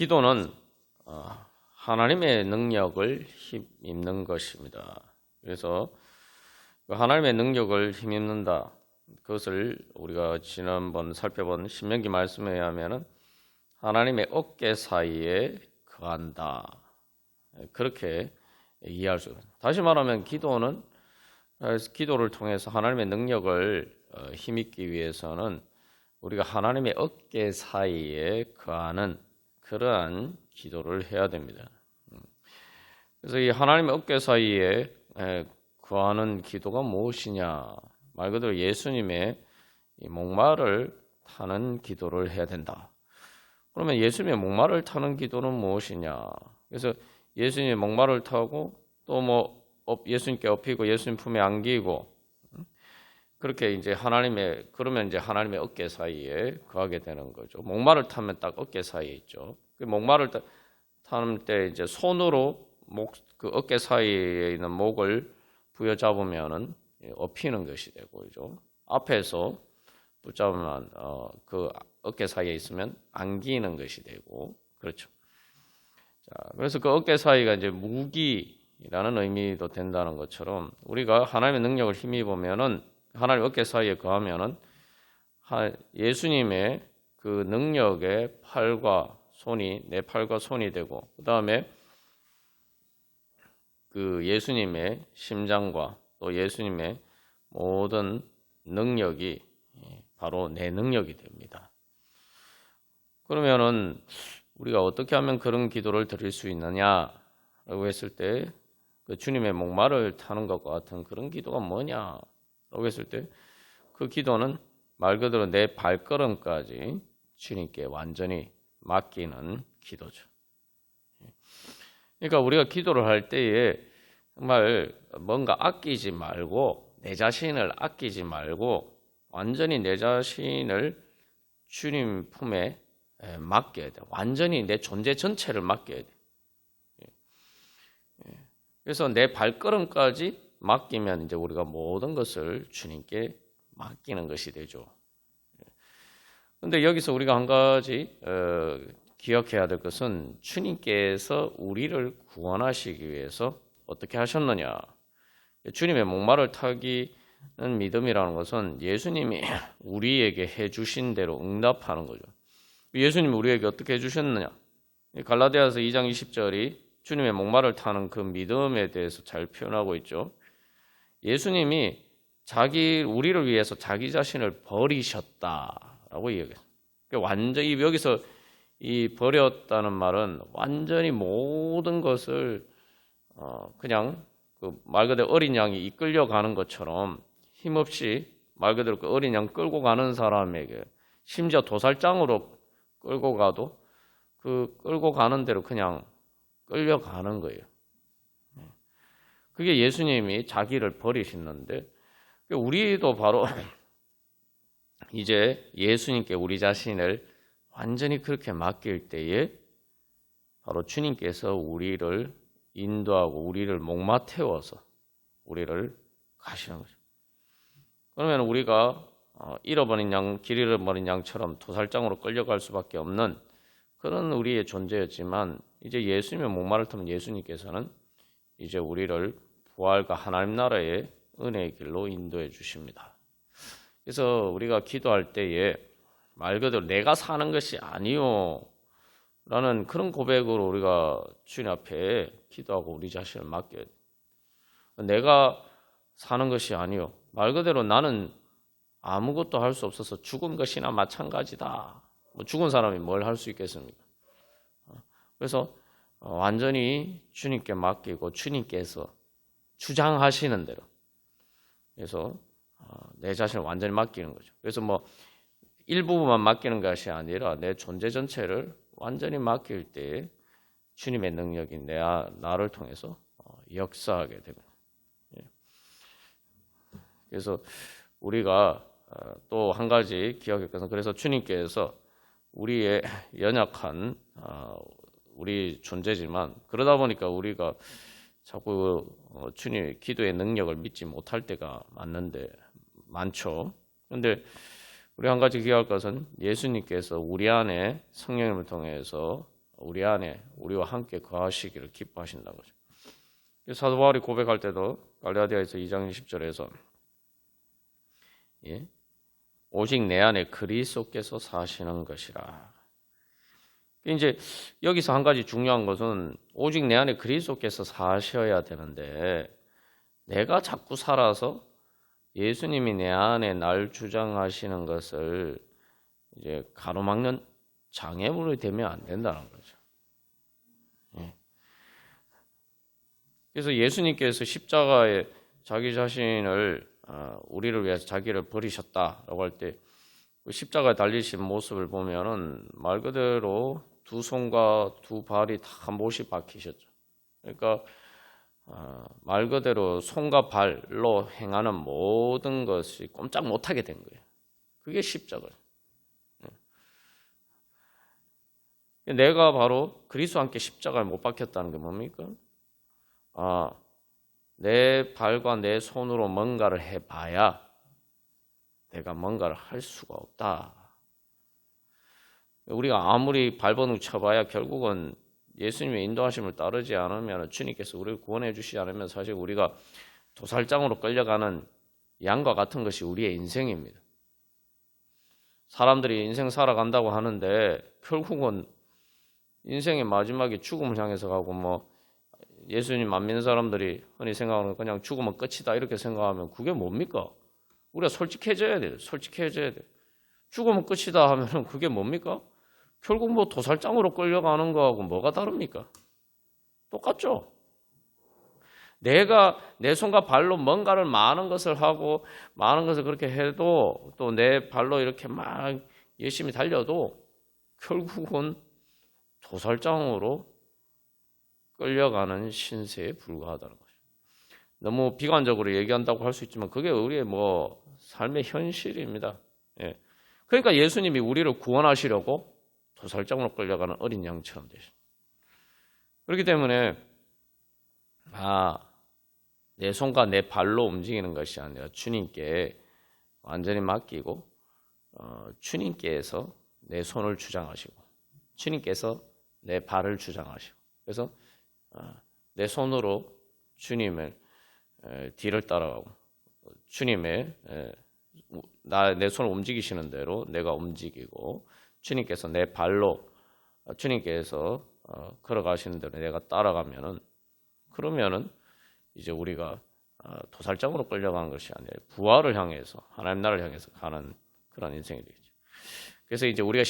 기도는 하나님의 능력을 힘입는 것입니다. 그래서 하나님의 능력을 힘입는다. 그것을 우리가 지난번 살펴본 신명기 말씀에 의하면 하나님의 어깨 사이에 거한다. 그렇게 이해할 수 있습니다. 다시 말하면 기도를 통해서 하나님의 능력을 힘입기 위해서는 우리가 하나님의 어깨 사이에 거하는 그러한 기도를 해야 됩니다. 그래서 이 하나님의 어깨 사이에 거하는 기도가 무엇이냐? 말 그대로 예수님의 목마를 타는 기도를 해야 된다. 그러면 예수님의 목마를 타는 기도는 무엇이냐? 그래서 예수님의 목마를 타고 또 예수님께 업히고 예수님 품에 안기고 그렇게 그러면 이제 하나님의 어깨 사이에 거하게 되는 거죠. 목마를 타면 딱 어깨 사이에 있죠. 그 목마를 타는 때 이제 손으로 그 어깨 사이에 있는 목을 부여잡으면은 업히는 것이 되고, 그죠? 앞에서 붙잡으면 그 어깨 사이에 있으면 안기는 것이 되고, 그렇죠. 자, 그래서 그 어깨 사이가 이제 무기라는 의미도 된다는 것처럼 우리가 하나님의 능력을 힘입으면은 하나님 어깨 사이에 거하면은 예수님의 그 능력의 내 팔과 손이 되고, 그 다음에 그 예수님의 심장과 또 예수님의 모든 능력이 바로 내 능력이 됩니다. 그러면은 우리가 어떻게 하면 그런 기도를 드릴 수 있느냐라고 했을 때 그 주님의 목마를 타는 것과 같은 그런 기도가 뭐냐라고 했을 때 그 기도는 말 그대로 내 발걸음까지 주님께 완전히 맡기는 기도죠. 그러니까 우리가 기도를 할 때에 정말 뭔가 아끼지 말고 내 자신을 아끼지 말고 완전히 내 자신을 주님 품에 맡겨야 돼. 완전히 내 존재 전체를 맡겨야 돼. 그래서 내 발걸음까지 맡기면 이제 우리가 모든 것을 주님께 맡기는 것이 되죠. 그런데 여기서 우리가 한 가지 기억해야 될 것은 주님께서 우리를 구원하시기 위해서 어떻게 하셨느냐. 주님의 목마를 타기는 믿음이라는 것은 예수님이 우리에게 해주신 대로 응답하는 거죠. 예수님이 우리에게 어떻게 해주셨느냐. 갈라디아서 2장 20절이 주님의 목마를 타는 그 믿음에 대해서 잘 표현하고 있죠. 예수님이 우리를 위해서 자기 자신을 버리셨다라고 이야기해요. 완전히 여기서 이 버렸다는 말은 완전히 모든 것을 그냥 그 말 그대로 어린 양이 이끌려가는 것처럼 힘없이 말 그대로 그 어린 양 끌고 가는 사람에게 심지어 도살장으로 끌고 가도 그 끌고 가는 대로 그냥 끌려가는 거예요. 그게 예수님이 자기를 버리시는데 우리도 바로 이제 예수님께 우리 자신을 완전히 그렇게 맡길 때에 바로 주님께서 우리를 인도하고 우리를 목마 태워서 우리를 가시는 거죠. 그러면 우리가 길 잃어버린 양처럼 도살장으로 끌려갈 수밖에 없는 그런 우리의 존재였지만 이제 예수님의 목마를 타면 예수님께서는 이제 우리를 부활과 하나님 나라의 은혜의 길로 인도해 주십니다. 그래서 우리가 기도할 때에 말 그대로 내가 사는 것이 아니요 라는 그런 고백으로 우리가 주님 앞에 기도하고 우리 자신을 맡겨야 돼요. 내가 사는 것이 아니요. 말 그대로 나는 아무것도 할 수 없어서 죽은 것이나 마찬가지다. 죽은 사람이 뭘 할 수 있겠습니까? 그래서 완전히 주님께 맡기고 주님께서 주장하시는 대로 그래서 내 자신을 완전히 맡기는 거죠. 그래서 일부분만 맡기는 것이 아니라 내 존재 전체를 완전히 맡길 때 주님의 능력이 나를 통해서 역사하게 됩니다. 그래서 우리가 또 한 가지 기억할 것은 그래서 주님께서 우리의 연약한 우리 존재지만 그러다 보니까 우리가 자꾸 주님의 기도의 능력을 믿지 못할 때가 많죠. 그런데 우리 한 가지 기억할 것은 예수님께서 우리 안에 성령님을 통해서 우리 안에 우리와 함께 거하시기를 기뻐하신다는 거죠. 사도 바울이 고백할 때도 갈라디아서 2장 10절에서 오직 내 안에 그리스도께서 사시는 것이라. 이제 여기서 한 가지 중요한 것은 오직 내 안에 그리스도께서 사셔야 되는데 내가 자꾸 살아서 예수님이 내 안에 날 주장하시는 것을 이제 가로막는 장애물이 되면 안 된다는 거죠. 그래서 예수님께서 십자가에 자기 자신을 우리를 위해서 자기를 버리셨다라고 할 때 십자가에 달리신 모습을 보면은 말 그대로 두 손과 두 발이 다 못이 박히셨죠. 그러니까 말 그대로 손과 발로 행하는 모든 것이 꼼짝 못하게 된 거예요. 그게 십자가예요. 내가 바로 그리스도와 함께 십자가에 못 박혔다는 게 뭡니까? 내 발과 내 손으로 뭔가를 해봐야 내가 뭔가를 할 수가 없다. 우리가 아무리 발버둥 쳐봐야 결국은 예수님의 인도하심을 따르지 않으면 주님께서 우리를 구원해 주시지 않으면 사실 우리가 도살장으로 끌려가는 양과 같은 것이 우리의 인생입니다. 사람들이 인생 살아간다고 하는데 결국은 인생의 마지막에 죽음을 향해서 가고 뭐 예수님 안 믿는 사람들이 흔히 생각하는 그냥 죽으면 끝이다 이렇게 생각하면 그게 뭡니까? 우리가 솔직해져야 돼요. 솔직해져야 돼요. 죽으면 끝이다 하면 그게 뭡니까? 결국 뭐 도살장으로 끌려가는 거하고 뭐가 다릅니까? 똑같죠? 내가 내 손과 발로 뭔가를 많은 것을 하고 많은 것을 그렇게 해도 또 내 발로 이렇게 막 열심히 달려도 결국은 도살장으로 끌려가는 신세에 불과하다는 거죠. 너무 비관적으로 얘기한다고 할 수 있지만 그게 우리의 뭐 삶의 현실입니다. 그러니까 예수님이 우리를 구원하시려고 도살장으로 끌려가는 어린 양처럼 되죠. 그렇기 때문에 내 손과 내 발로 움직이는 것이 아니라 주님께 완전히 맡기고 주님께서 내 손을 주장하시고 주님께서 내 발을 주장하시고 그래서 내 손으로 주님의 뒤를 따라가고 주님의 내 손을 움직이시는 대로 내가 움직이고 주님께서 내 발로 주님께서 걸어가시는 대로 내가 따라가면은 그러면은 이제 우리가 도살장으로 끌려간 것이 아니라 부활을 향해서 하나님 나라를 향해서 가는 그런 인생이 되겠죠. 그래서 이제 우리가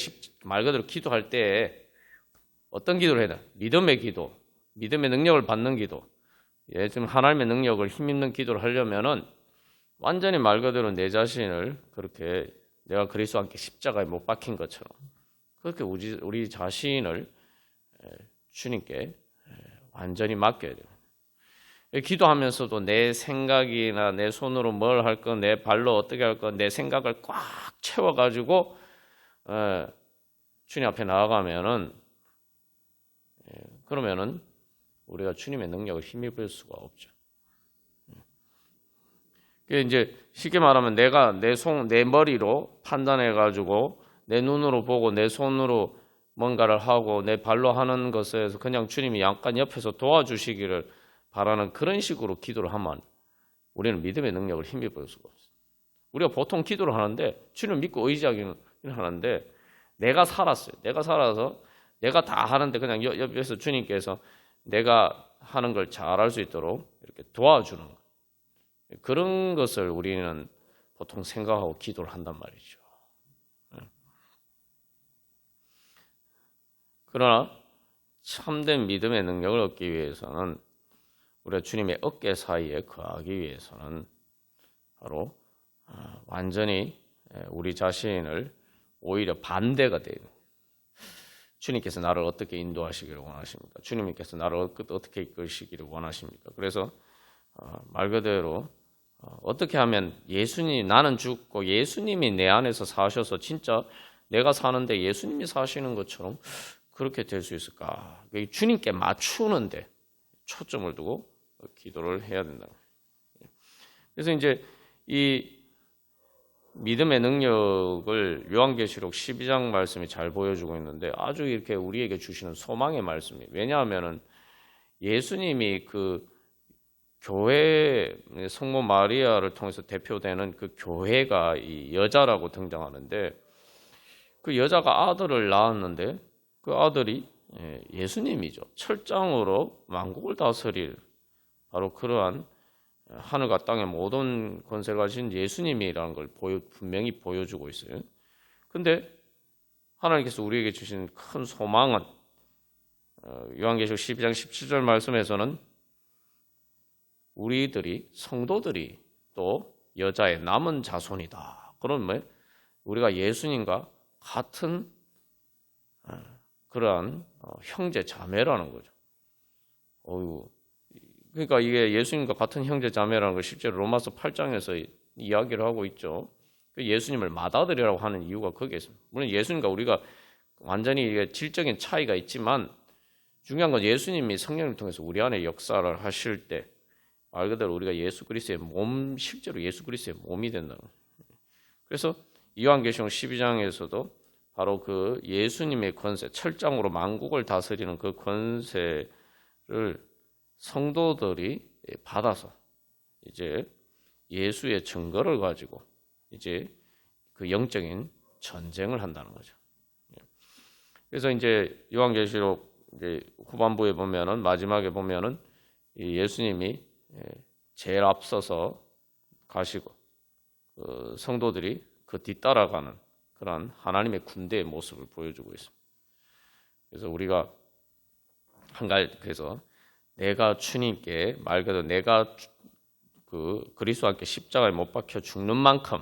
말 그대로 기도할 때 어떤 기도를 해야 돼? 믿음의 기도, 믿음의 능력을 받는 기도. 지금 하나님의 능력을 힘입는 기도를 하려면은 완전히 말 그대로 내 자신을 그렇게 내가 그리스도와 함께 십자가에 못 박힌 것처럼 그렇게 우리 자신을 주님께 완전히 맡겨야 돼요. 기도하면서도 내 생각이나 내 손으로 뭘 할 거, 내 발로 어떻게 할 거, 내 생각을 꽉 채워가지고 주님 앞에 나아가면은 그러면은 우리가 주님의 능력을 힘입을 수가 없죠. 이제 쉽게 말하면 내가 내 머리로 판단해가지고 내 눈으로 보고 내 손으로 뭔가를 하고 내 발로 하는 것에서 그냥 주님이 약간 옆에서 도와주시기를 바라는 그런 식으로 기도를 하면 우리는 믿음의 능력을 힘입을 수가 없어요. 우리가 보통 기도를 하는데 주님을 믿고 의지하기는 하는데 내가 살았어요. 내가 살아서 내가 다 하는데 그냥 옆에서 주님께서 내가 하는 걸 잘할 수 있도록 이렇게 도와주는 것. 그런 것을 우리는 보통 생각하고 기도를 한단 말이죠. 그러나 참된 믿음의 능력을 얻기 위해서는 우리가 주님의 어깨 사이에 거하기 위해서는 바로 완전히 우리 자신을 오히려 반대가 돼요. 주님께서 나를 어떻게 인도하시기를 원하십니까? 주님께서 나를 어떻게 이끄시기를 원하십니까? 그래서 말 그대로 어떻게 하면 나는 죽고 예수님이 내 안에서 사셔서 진짜 내가 사는데 예수님이 사시는 것처럼 그렇게 될 수 있을까? 주님께 맞추는데 초점을 두고 기도를 해야 된다. 그래서 이제 이 믿음의 능력을 요한계시록 12장 말씀이 잘 보여주고 있는데 아주 이렇게 우리에게 주시는 소망의 말씀이에요. 왜냐하면은 예수님이 그 교회 성모 마리아를 통해서 대표되는 그 교회가 이 여자라고 등장하는데 그 여자가 아들을 낳았는데 그 아들이 예수님이죠. 철장으로 만국을 다스릴 바로 그러한 하늘과 땅의 모든 권세를 가진 예수님이라는 걸 분명히 보여주고 있어요. 근데 하나님께서 우리에게 주신 큰 소망은 요한계시록 12장 17절 말씀에서는 우리들이 성도들이 또 여자의 남은 자손이다. 그러면 우리가 예수님과 같은 그러한 형제 자매라는 거죠. 그러니까 이게 예수님과 같은 형제 자매라는 걸 실제로 로마서 8장에서 이야기를 하고 있죠. 예수님을 맏아들이라고 하는 이유가 거기에 있습니다. 물론 예수님과 우리가 완전히 질적인 차이가 있지만 중요한 건 예수님이 성령을 통해서 우리 안에 역사를 하실 때 말 그대로 우리가 예수 그리스도의 몸, 실제로 예수 그리스도의 몸이 된다는 거예요. 그래서 요한계시록 12장에서도 바로 그 예수님의 권세, 철장으로 만국을 다스리는 그 권세를 성도들이 받아서 이제 예수의 증거를 가지고 이제 그 영적인 전쟁을 한다는 거죠. 그래서 이제 요한계시록 이제 후반부에 보면은 마지막에 보면은 예수님이 제일 앞서서 가시고 성도들이 그 뒤따라가는 그런 하나님의 군대의 모습을 보여주고 있습니다. 그래서 우리가 그래서 내가 주님께 말 그대로 내가 그리스도와 함께 십자가에 못 박혀 죽는 만큼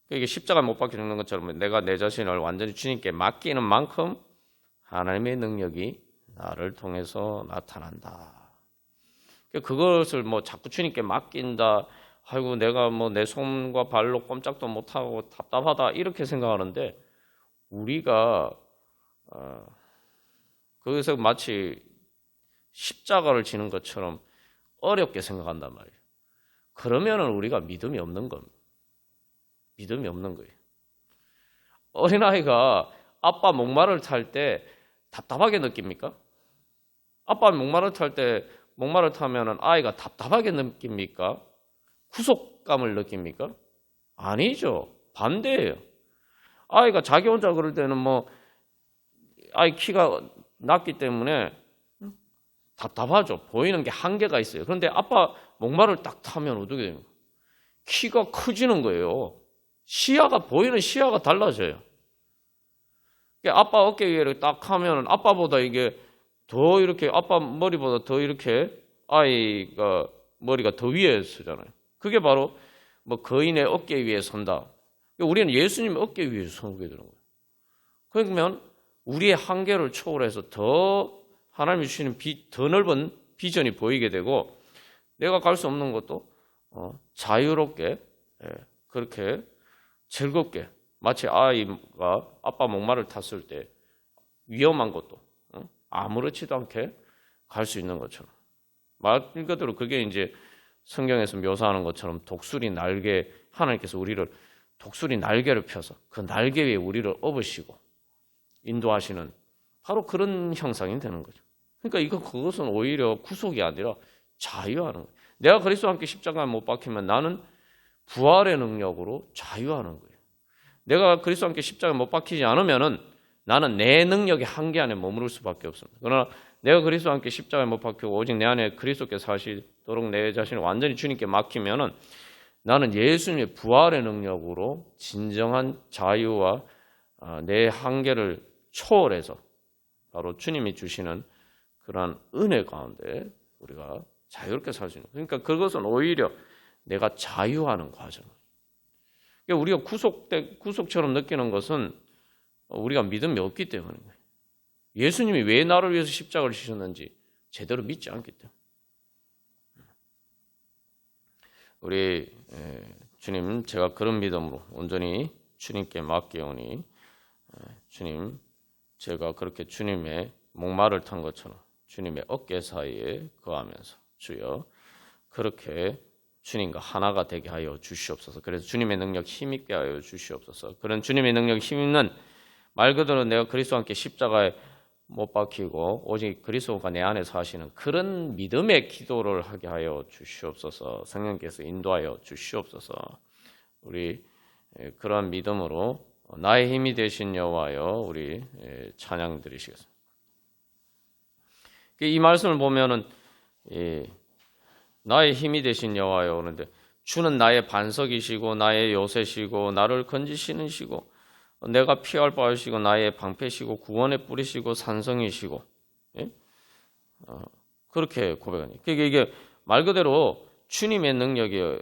이게 십자가에 못 박혀 죽는 것처럼 내가 내 자신을 완전히 주님께 맡기는 만큼 하나님의 능력이 나를 통해서 나타난다. 그것을 뭐 자꾸 주님께 맡긴다. 아이고 내가 뭐 내 손과 발로 꼼짝도 못하고 답답하다 이렇게 생각하는데 우리가 거기서 마치 십자가를 지는 것처럼 어렵게 생각한단 말이에요. 그러면은 우리가 믿음이 없는 겁니다. 믿음이 없는 거예요. 어린아이가 아빠 목마를 탈 때 답답하게 느낍니까? 아빠 목마를 타면은 아이가 답답하게 느낍니까? 구속감을 느낍니까? 아니죠. 반대예요. 아이가 자기 혼자 그럴 때는 뭐 아이 키가 낮기 때문에 답답하죠. 보이는 게 한계가 있어요. 그런데 아빠 목마를 딱 타면 어떻게 됩니까? 키가 커지는 거예요. 보이는 시야가 달라져요. 아빠 어깨 위에 딱 하면 아빠보다 이게 더 이렇게 아빠 머리보다 더 이렇게 아이가 머리가 더 위에 서잖아요. 그게 바로 뭐 거인의 어깨 위에 선다. 우리는 예수님의 어깨 위에 서게 되는 거예요. 그러면 우리의 한계를 초월해서 더 하나님이 주시는 더 넓은 비전이 보이게 되고 내가 갈 수 없는 것도 자유롭게 그렇게 즐겁게 마치 아이가 아빠 목마를 탔을 때 위험한 것도 아무렇지도 않게 갈 수 있는 것처럼 말 그대로 그게 이제 성경에서 묘사하는 것처럼 독수리 날개 하나님께서 우리를 독수리 날개를 펴서 그 날개 위에 우리를 업으시고 인도하시는 바로 그런 형상이 되는 거죠. 그러니까 그것은 오히려 구속이 아니라 자유하는 거예요. 내가 그리스도와 함께 십자가에 못 박히면 나는 부활의 능력으로 자유하는 거예요. 내가 그리스도와 함께 십자가에 못 박히지 않으면은 나는 내 능력의 한계 안에 머무를 수밖에 없습니다. 그러나 내가 그리스도와 함께 십자가에 못 박히고 오직 내 안에 그리스도께 사시도록 내 자신을 완전히 주님께 맡기면은 나는 예수님의 부활의 능력으로 진정한 자유와 내 한계를 초월해서 바로 주님이 주시는 그러한 은혜 가운데 우리가 자유롭게 살 수 있는 거예요. 그러니까 그것은 오히려 내가 자유하는 과정이에요. 우리가 구속처럼 느끼는 것은 우리가 믿음이 없기 때문입니다. 예수님이 왜 나를 위해서 십자가를 지셨는지 제대로 믿지 않기 때문에. 우리 주님 제가 그런 믿음으로 온전히 주님께 맡기오니 주님 제가 그렇게 주님의 목마를 탄 것처럼 주님의 어깨 사이에 거하면서 주여 그렇게 주님과 하나가 되게 하여 주시옵소서. 그래서 주님의 능력 힘있게 하여 주시옵소서. 그런 주님의 능력 힘있는 말 그대로 내가 그리스도와 함께 십자가에 못 박히고 오직 그리스도가 내 안에 사시는 그런 믿음의 기도를 하게 하여 주시옵소서. 성령께서 인도하여 주시옵소서. 우리 그러한 믿음으로 나의 힘이 되신 여호와여 우리 찬양 드리시겠습니다. 이 말씀을 보면은 나의 힘이 되신 여호와여 그런데 주는 나의 반석이시고 나의 요새시고 나를 건지시는 시고 내가 피할 바이시고 나의 방패시고 구원의 뿌리시고 산성이시고 예? 그렇게 고백하니 이게 말 그대로 주님의 능력이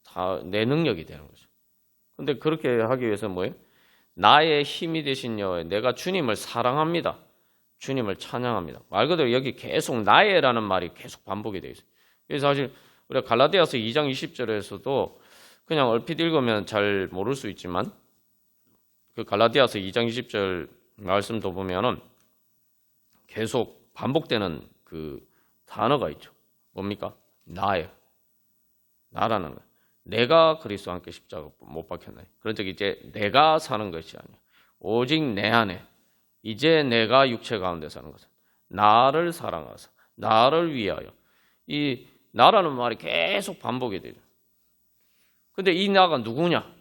다 내 능력이 되는 거죠. 근데 그렇게 하기 위해서 뭐예요? 나의 힘이 되신 여호와여 내가 주님을 사랑합니다. 주님을 찬양합니다. 말 그대로 여기 계속 나의라는 말이 계속 반복이 되어 있어요. 그래서 사실 우리가 갈라디아서 2장 20절에서도 그냥 얼핏 읽으면 잘 모를 수 있지만 그 갈라디아서 2장 20절 말씀도 보면은 계속 반복되는 그 단어가 있죠. 뭡니까? 나라는 거. 내가 그리스도와 함께 십자가 못 박혔나요? 그런 적 이제 내가 사는 것이 아니야. 오직 내 안에 이제 내가 육체 가운데 사는 것은 나를 사랑하사 나를 위하여 이 나라는 말이 계속 반복이 되죠. 근데 이 나가 누구냐?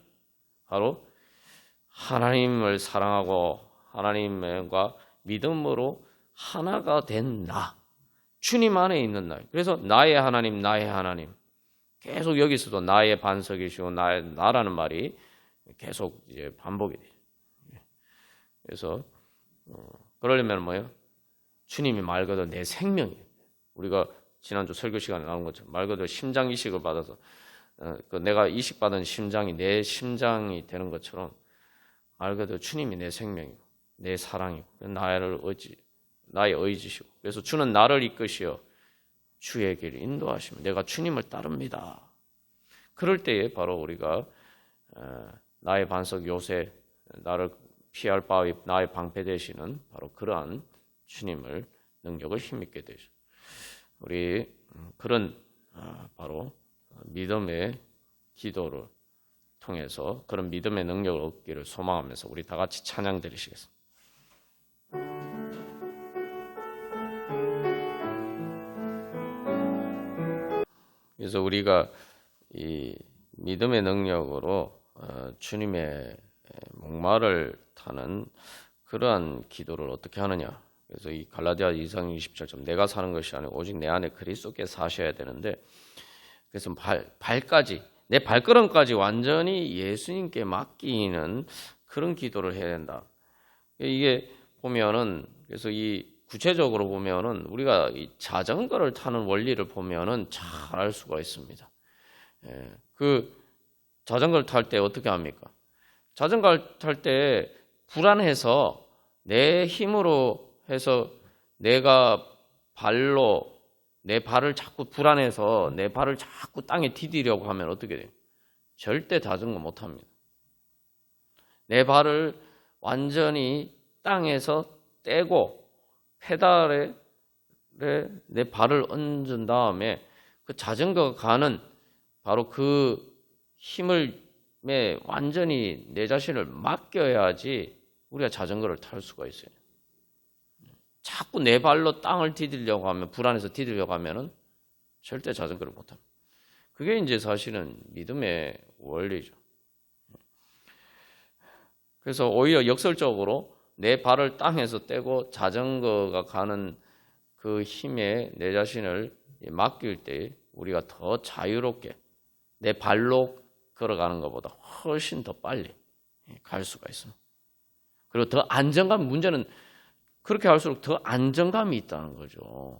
바로 하나님을 사랑하고 하나님과 믿음으로 하나가 된 나. 주님 안에 있는 나. 그래서 나의 하나님, 나의 하나님. 계속 여기서도 나의 반석이시고 나라는 말이 계속 이제 반복이 돼요. 그래서 그러려면 뭐예요? 주님이 말 그대로 내 생명이에요. 우리가 지난주 설교 시간에 나온 것처럼 말 그대로 심장 이식을 받아서 내가 이식받은 심장이 내 심장이 되는 것처럼 말 그대로 주님이 내 생명이고 내 사랑이고 나의 의지시고 그래서 주는 나를 이끄시어 주의 길을 인도하시면 내가 주님을 따릅니다. 그럴 때에 바로 우리가 나의 반석 요새 나를 피할 바위 나의 방패 되시는 바로 그러한 주님을 능력을 힘있게 되죠. 우리 그런 바로 믿음의 기도를 통해서 그런 믿음의 능력을 얻기를 소망하면서 우리 다 같이 찬양 드리시겠습니다. 그래서 우리가 이 믿음의 능력으로 주님의 목마를 타는 그러한 기도를 어떻게 하느냐. 그래서 이 갈라디아 2장 27절 내가 사는 것이 아니고 오직 내 안에 그리스도께 사셔야 되는데 그래서 발까지 내 발걸음까지 완전히 예수님께 맡기는 그런 기도를 해야 된다. 이게 보면은 그래서 이 구체적으로 보면은 우리가 이 자전거를 타는 원리를 보면은 잘 알 수가 있습니다. 그 자전거를 탈 때 어떻게 합니까? 자전거를 탈 때 불안해서 내 힘으로 해서 내가 내 발을 자꾸 불안해서 내 발을 자꾸 땅에 디디려고 하면 어떻게 돼요? 절대 자전거 못 합니다. 내 발을 완전히 땅에서 떼고 페달에 내 발을 얹은 다음에 그 자전거가 가는 바로 그 힘을 완전히 내 자신을 맡겨야지 우리가 자전거를 탈 수가 있어요. 자꾸 내 발로 땅을 디디려고 하면 불안해서 디디려고 하면은 절대 자전거를 못 합니다. 그게 이제 사실은 믿음의 원리죠. 그래서 오히려 역설적으로 내 발을 땅에서 떼고 자전거가 가는 그 힘에 내 자신을 맡길 때 우리가 더 자유롭게 내 발로 걸어가는 것보다 훨씬 더 빨리 갈 수가 있습니다. 그리고 더 안정감, 문제는 그렇게 할수록 더 안정감이 있다는 거죠.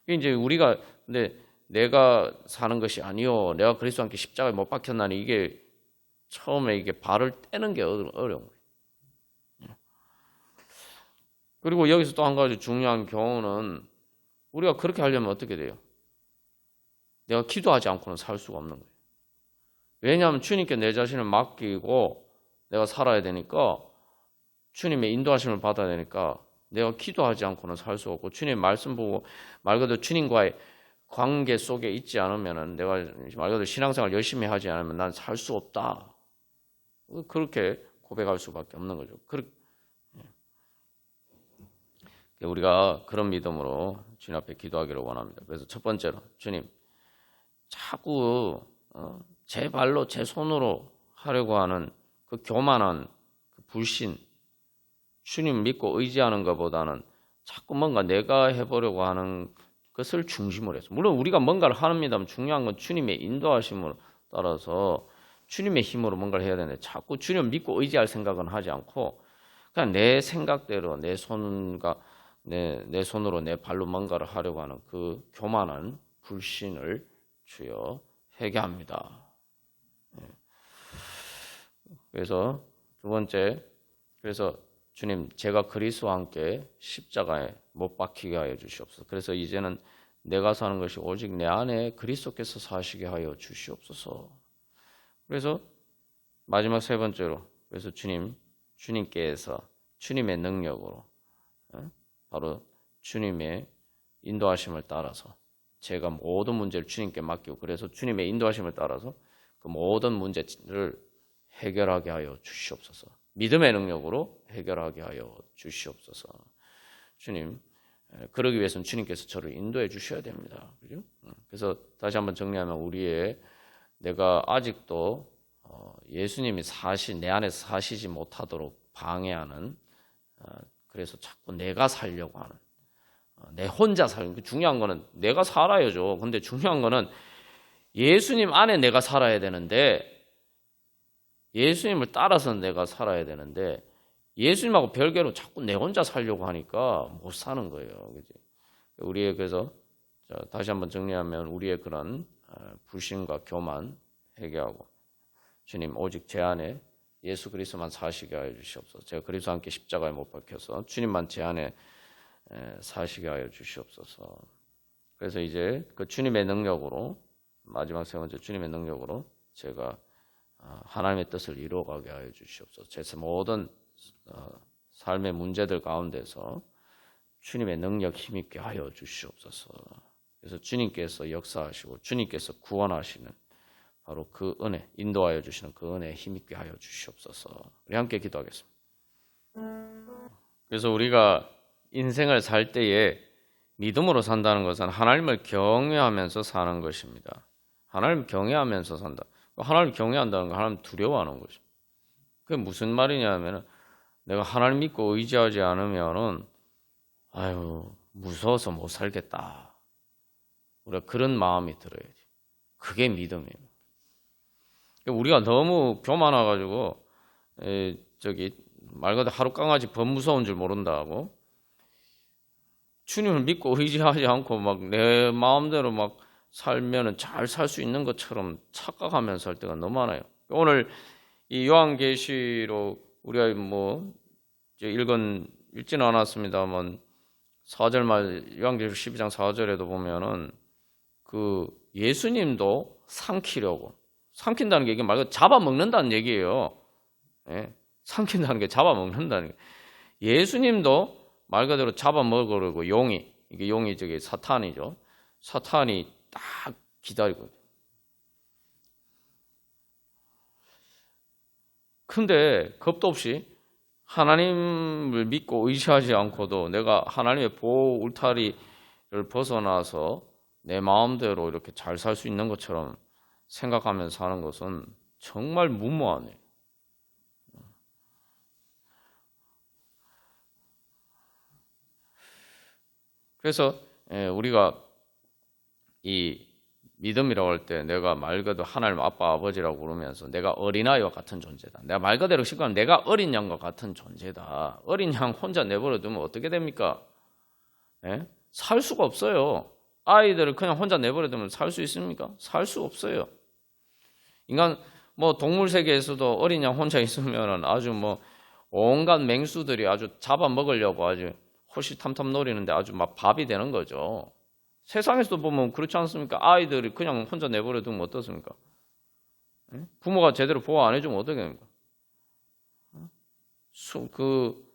이제 우리가 근데 내가 사는 것이 아니요, 내가 그리스도와 함께 십자가에 못 박혔나니 이게 처음에 이게 발을 떼는 게 어려운 거예요. 그리고 여기서 또 한 가지 중요한 경우는 우리가 그렇게 하려면 어떻게 돼요? 내가 기도하지 않고는 살 수가 없는 거예요. 왜냐하면 주님께 내 자신을 맡기고 내가 살아야 되니까 주님의 인도하심을 받아야 되니까 내가 기도하지 않고는 살 수 없고 주님의 말씀 보고 말 그대로 주님과의 관계 속에 있지 않으면은 내가 말 그대로 신앙생활 열심히 하지 않으면 난 살 수 없다. 그렇게 고백할 수밖에 없는 거죠. 우리가 그런 믿음으로 주님 앞에 기도하기를 원합니다. 그래서 첫 번째로 주님 자꾸 제 발로 제 손으로 하려고 하는 그 교만한 그 불신, 주님 믿고 의지하는 것보다는 자꾸 뭔가 내가 해보려고 하는 것을 중심으로 해서, 물론 우리가 뭔가를 합니다만 중요한 건 주님의 인도하심을 따라서 주님의 힘으로 뭔가를 해야 되는데 자꾸 주님 믿고 의지할 생각은 하지 않고 그냥 내 생각대로 내 손과 내 손으로 내 발로 뭔가를 하려고 하는 그 교만한 불신을 주여 회개합니다. 그래서 두 번째, 그래서 주님 제가 그리스도와 함께 십자가에 못 박히게 하여 주시옵소서. 그래서 이제는 내가 사는 것이 오직 내 안에 그리스도께서 사시게 하여 주시옵소서. 그래서 마지막 세 번째로, 그래서 주님께서 주님의 능력으로 바로 주님의 인도하심을 따라서 제가 모든 문제를 주님께 맡기고, 그래서 주님의 인도하심을 따라서 그 모든 문제를 해결하게 하여 주시옵소서. 믿음의 능력으로 해결하게 하여 주시옵소서. 주님, 그러기 위해서는 주님께서 저를 인도해 주셔야 됩니다. 그죠? 그래서 다시 한번 정리하면 내가 아직도 예수님이 내 안에서 사시지 못하도록 방해하는, 그래서 자꾸 내가 살려고 하는, 내 혼자 살는, 중요한 거는 내가 살아야죠. 근데 중요한 거는 예수님 안에 내가 살아야 되는데, 예수님을 따라서 내가 살아야 되는데 예수님하고 별개로 자꾸 내 혼자 살려고 하니까 못 사는 거예요. 그지? 그래서 다시 한번 정리하면 우리의 그런 불신과 교만 회개하고, 주님 오직 제 안에 예수 그리스도만 사시게 하여 주시옵소서. 제가 그리스도와 함께 십자가에 못 박혀서 주님만 제 안에 사시게 하여 주시옵소서. 그래서 이제 그 주님의 능력으로, 마지막 세 번째 주님의 능력으로 제가 하나님의 뜻을 이루어가게 하여 주시옵소서. 제 모든 삶의 문제들 가운데서 주님의 능력 힘있게 하여 주시옵소서. 그래서 주님께서 역사하시고 주님께서 구원하시는 바로 그 은혜, 인도하여 주시는 그 은혜에 힘있게 하여 주시옵소서. 우리 함께 기도하겠습니다. 그래서 우리가 인생을 살 때에 믿음으로 산다는 것은 하나님을 경외하면서 사는 것입니다. 하나님을 경외하면서 산다. 하나님을 경외한다는 건 하나님 두려워하는 거죠. 그게 무슨 말이냐면 내가 하나님 믿고 의지하지 않으면은 무서워서 못 살겠다. 우리가 그런 마음이 들어야지. 그게 믿음이에요. 우리가 너무 교만해가지고 말 그대로 하루 강아지 범 무서운 줄 모른다고 주님을 믿고 의지하지 않고 막 내 마음대로 막 살면은 잘 살 수 있는 것처럼 착각하면서 살 때가 너무 많아요. 오늘 이 요한계시록 우리가 읽지는 않았습니다만 4절 말 요한계시록 12장 4절에도 보면은 그 예수님도 삼킨다는 게 이게 말 그대로 잡아먹는다는 얘기예요. 예? 삼킨다는 게 잡아먹는다는 게. 예수님도 말 그대로 잡아먹으려고 이게 용이 사탄이죠. 사탄이 딱 기다리고. 근데 겁도 없이 하나님을 믿고 의지하지 않고도 내가 하나님의 보호 울타리를 벗어나서 내 마음대로 이렇게 잘 살 수 있는 것처럼 생각하면서 사는 것은 정말 무모하네요. 그래서 우리가 이 믿음이라고 할 때 내가 말 그대로 하나님 아빠 아버지라고 부르면서 내가 어린아이와 같은 존재다. 내가 말 그대로 시간은 내가 어린 양과 같은 존재다. 어린 양 혼자 내버려 두면 어떻게 됩니까? 살 수가 없어요. 아이들을 그냥 혼자 내버려 두면 살 수 있습니까? 살 수 없어요. 인간 동물 세계에서도 어린 양 혼자 있으면 아주 온갖 맹수들이 아주 잡아먹으려고 아주 호시탐탐 노리는데 아주 막 밥이 되는 거죠. 세상에서도 보면 그렇지 않습니까? 아이들이 그냥 혼자 내버려 두면 어떻습니까? 부모가 제대로 보호 안 해주면 어떻게 됩니까?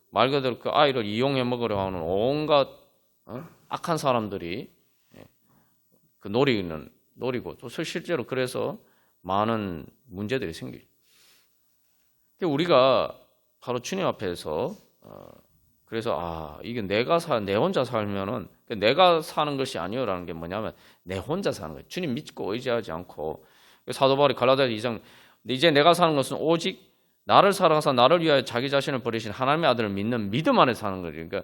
말 그대로 그 아이를 이용해 먹으려 하는 온갖 악한 사람들이 노리고 또 실제로 그래서 많은 문제들이 생겨요. 우리가 바로 주님 앞에서 그래서 이게 내 혼자 살면은 내가 사는 것이 아니요라는 게 뭐냐면 내 혼자 사는 거예요. 주님 믿고 의지하지 않고 사도 바울이 갈라디아서 2장 이제 내가 사는 것은 오직 나를 사랑하사 나를 위하여 자기 자신을 버리신 하나님의 아들을 믿는 믿음 안에 사는 거예요. 그러니까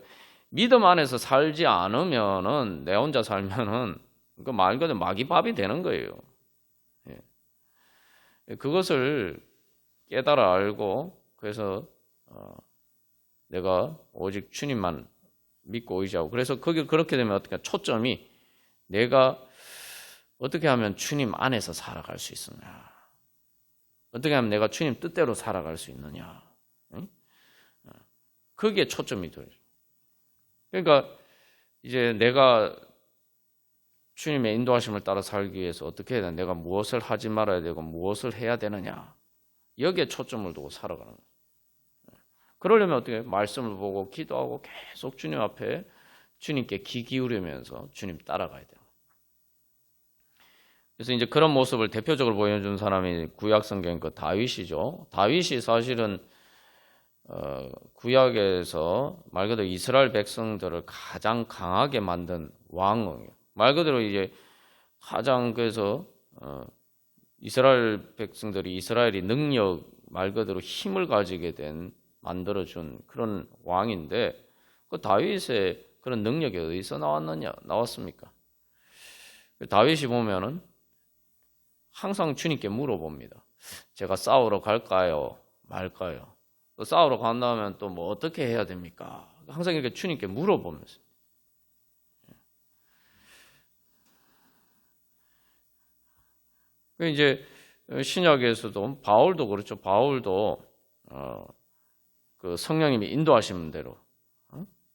믿음 안에서 살지 않으면은 내 혼자 살면은 그 말 그대로 마귀밥이 되는 거예요. 그것을 깨달아 알고 그래서 내가 오직 주님만 믿고 의지하고 그래서 그게 그렇게 되면 어떻게 초점이 내가 어떻게 하면 주님 안에서 살아갈 수 있느냐, 어떻게 하면 내가 주님 뜻대로 살아갈 수 있느냐, 거기에 초점이 돼요. 그러니까 이제 내가 주님의 인도하심을 따라 살기 위해서 어떻게 해야 되나, 내가 무엇을 하지 말아야 되고 무엇을 해야 되느냐, 여기에 초점을 두고 살아가는 거예요. 그러려면 어떻게 말씀을 보고 기도하고 계속 주님 앞에 주님께 귀 기울이면서 주님 따라가야 돼요. 그래서 이제 그런 모습을 대표적으로 보여준 사람이 구약 성경 그 다윗이죠. 다윗이 사실은 구약에서 말 그대로 이스라엘 백성들을 가장 강하게 만든 왕이에요. 말 그대로 이제 가장 그래서 이스라엘 백성들이 이스라엘이 능력 말 그대로 힘을 가지게 된 만들어준 그런 왕인데 그 다윗의 그런 능력이 어디서 나왔습니까? 다윗이 보면은 항상 주님께 물어봅니다. 제가 싸우러 갈까요? 말까요? 또 싸우러 간다면 또 뭐 어떻게 해야 됩니까? 항상 이렇게 주님께 물어보면서. 이제 신약에서도 바울도 그렇죠. 바울도 그 성령님이 인도하시는 대로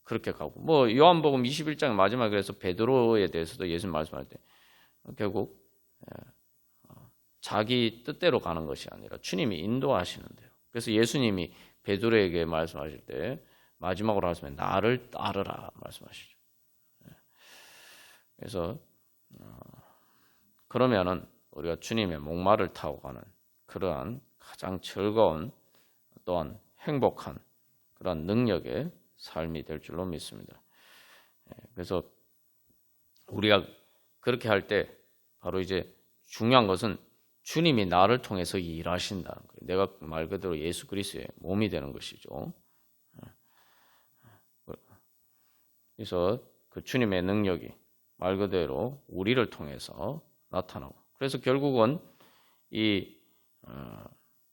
그렇게 가고 뭐 요한복음 21장 마지막에 그래서 베드로에 대해서도 예수님 말씀할 때 결국 자기 뜻대로 가는 것이 아니라 주님이 인도하시는 대로. 그래서 예수님이 베드로에게 말씀하실 때 마지막으로 하시면 나를 따르라 말씀하시죠. 그래서 그러면은 우리가 주님의 목마를 타고 가는 그러한 가장 즐거운 또한 행복한 그런 능력의 삶이 될 줄로 믿습니다. 그래서 우리가 그렇게 할 때 바로 이제 중요한 것은 주님이 나를 통해서 일하신다는 거예요. 내가 말 그대로 예수 그리스도의 몸이 되는 것이죠. 그래서 그 주님의 능력이 말 그대로 우리를 통해서 나타나고 그래서 결국은 이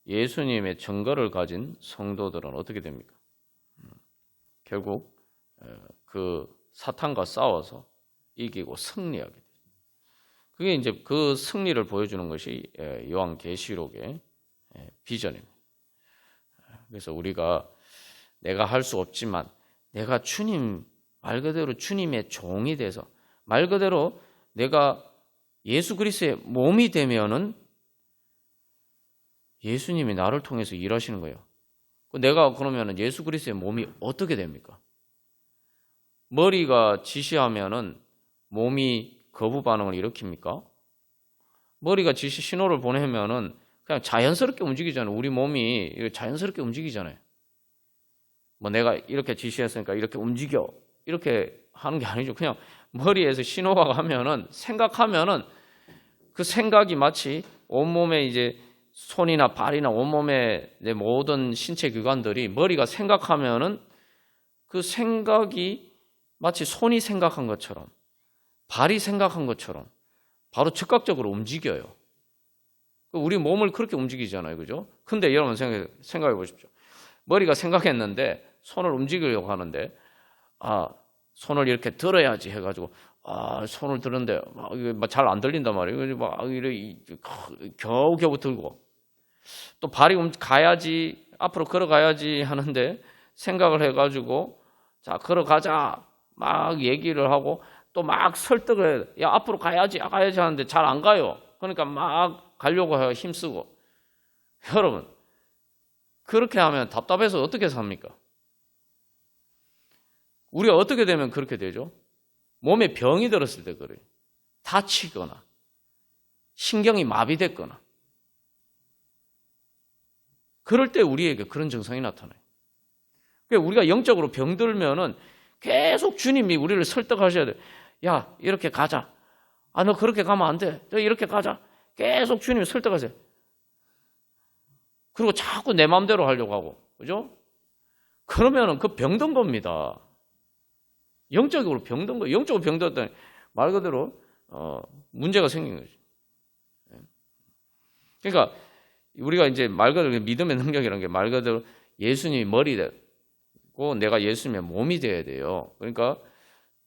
예수님의 증거를 가진 성도들은 어떻게 됩니까? 결국 그 사탄과 싸워서 이기고 승리하게 돼요. 그게 이제 그 승리를 보여주는 것이 요한계시록의 비전입니다. 그래서 우리가 내가 할 수 없지만 내가 주님 말 그대로 주님의 종이 돼서 말 그대로 내가 예수 그리스도의 몸이 되면은 예수님이 나를 통해서 일하시는 거예요. 내가 그러면은 예수 그리스도의 몸이 어떻게 됩니까? 머리가 지시하면은 몸이 거부 반응을 일으킵니까? 머리가 지시 신호를 보내면은 그냥 자연스럽게 움직이잖아요. 우리 몸이 자연스럽게 움직이잖아요. 뭐 내가 이렇게 지시했으니까 이렇게 움직여 이렇게 하는 게 아니죠. 그냥 머리에서 신호가 가면은 생각하면은 그 생각이 마치 온몸에 이제 손이나 발이나 온몸의 내 모든 신체 기관들이 머리가 생각하면은 그 생각이 마치 손이 생각한 것처럼 발이 생각한 것처럼 바로 즉각적으로 움직여요. 우리 몸을 그렇게 움직이잖아요. 그죠? 근데 여러분 생각해 보십시오. 머리가 생각했는데 손을 움직이려고 하는데 손을 이렇게 들어야지 해가지고 손을 들었는데 잘 안 들린단 말이에요. 막 이렇게 겨우겨우 들고 또 발이 가야지 앞으로 걸어가야지 하는데 생각을 해가지고 자 걸어가자 막 얘기를 하고 또 막 설득을 야 앞으로 가야지 하는데 잘 안 가요. 그러니까 막 가려고 해요. 힘쓰고. 여러분 그렇게 하면 답답해서 어떻게 삽니까? 우리가 어떻게 되면 그렇게 되죠? 몸에 병이 들었을 때 그래요. 다치거나 신경이 마비됐거나 그럴 때 우리에게 그런 증상이 나타나요. 그러니까 우리가 영적으로 병들면은 계속 주님이 우리를 설득하셔야 돼요. 야, 이렇게 가자. 아, 너 그렇게 가면 안 돼. 너 이렇게 가자. 계속 주님이 설득하세요. 그리고 자꾸 내 마음대로 하려고 하고. 그죠? 그러면은 그 병든 겁니다. 영적으로 병든 거예요. 영적으로 병들었다니 말 그대로 문제가 생긴 거죠. 그러니까 우리가 이제 말 그대로 믿음의 능력이라는 게 말 그대로 예수님이 머리 되고 내가 예수님의 몸이 돼야 돼요. 그러니까